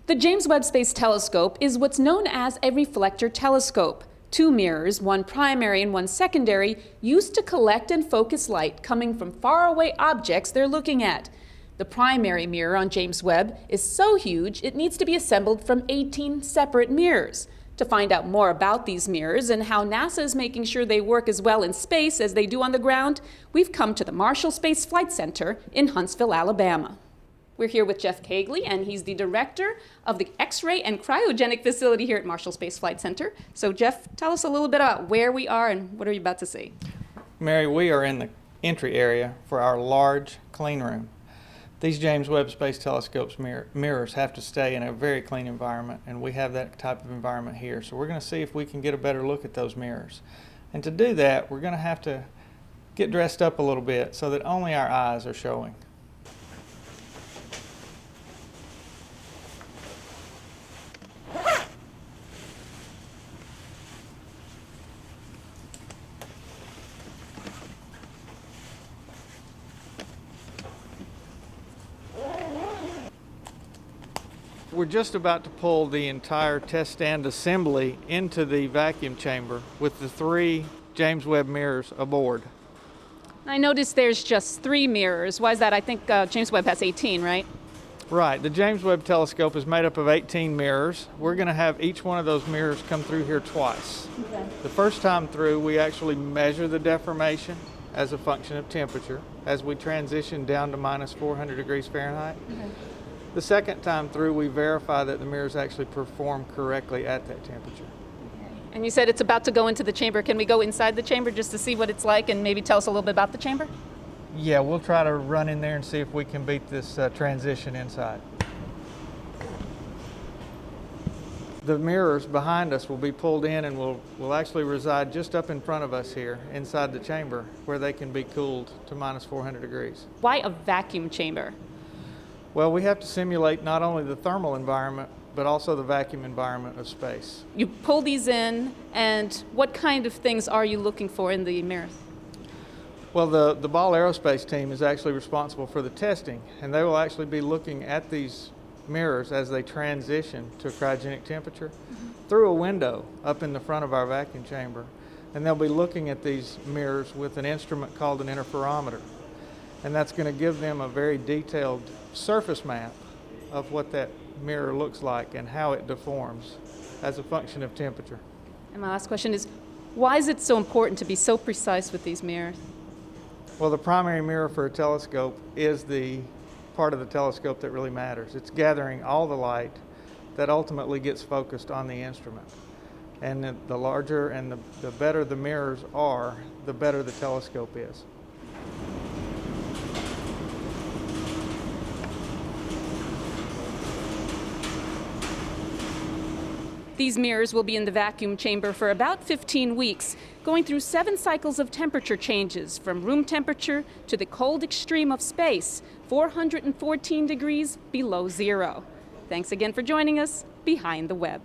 The James Webb Space Telescope is what's known as a reflector telescope. Two mirrors, one primary and one secondary, used to collect and focus light coming from faraway objects they're looking at. The primary mirror on James Webb is so huge it needs to be assembled from 18 separate mirrors. To find out more about these mirrors and how NASA is making sure they work as well in space as they do on the ground, we've come to the Marshall Space Flight Center in Huntsville, Alabama. We're here with Jeff Cagley, and he's the director of the X-ray and cryogenic facility here at Marshall Space Flight Center. So Jeff, tell us a little bit about where we are and what are you about to see? Mary, we are in the entry area for our large clean room. These James Webb Space Telescope's mirrors have to stay in a very clean environment, and we have that type of environment here. So we're going to see if we can get a better look at those mirrors. And to do that, we're going to have to get dressed up a little bit so that only our eyes are showing. We're just about to pull the entire test stand assembly into the vacuum chamber with the 3 James Webb mirrors aboard. I noticed there's just 3 mirrors. Why is that? I think James Webb has 18, right? Right. The James Webb Telescope is made up of 18 mirrors. We're going to have each one of those mirrors come through here twice. Okay. The first time through, we actually measure the deformation as a function of temperature as we transition down to minus 400 degrees Fahrenheit. Okay. The second time through, we verify that the mirrors actually perform correctly at that temperature. And you said it's about to go into the chamber. Can we go inside the chamber just to see what it's like and maybe tell us a little bit about the chamber? Yeah, we'll try to run in there and see if we can beat this transition inside. The mirrors behind us will be pulled in and will actually reside just up in front of us here inside the chamber where they can be cooled to minus 400 degrees. Why a vacuum chamber? Well, we have to simulate not only the thermal environment, but also the vacuum environment of space. You pull these in, and what kind of things are you looking for in the mirrors? Well, the Ball Aerospace team is actually responsible for the testing, and they will actually be looking at these mirrors as they transition to a cryogenic temperature through a window up in the front of our vacuum chamber. And they'll be looking at these mirrors with an instrument called an interferometer. And that's going to give them a very detailed surface map of what that mirror looks like and how it deforms as a function of temperature. And my last question is, why is it so important to be so precise with these mirrors? Well, the primary mirror for a telescope is the part of the telescope that really matters. It's gathering all the light that ultimately gets focused on the instrument. And the larger and the better the mirrors are, the better the telescope is. These mirrors will be in the vacuum chamber for about 15 weeks, going through 7 cycles of temperature changes from room temperature to the cold extreme of space, 414 degrees below zero. Thanks again for joining us behind the web.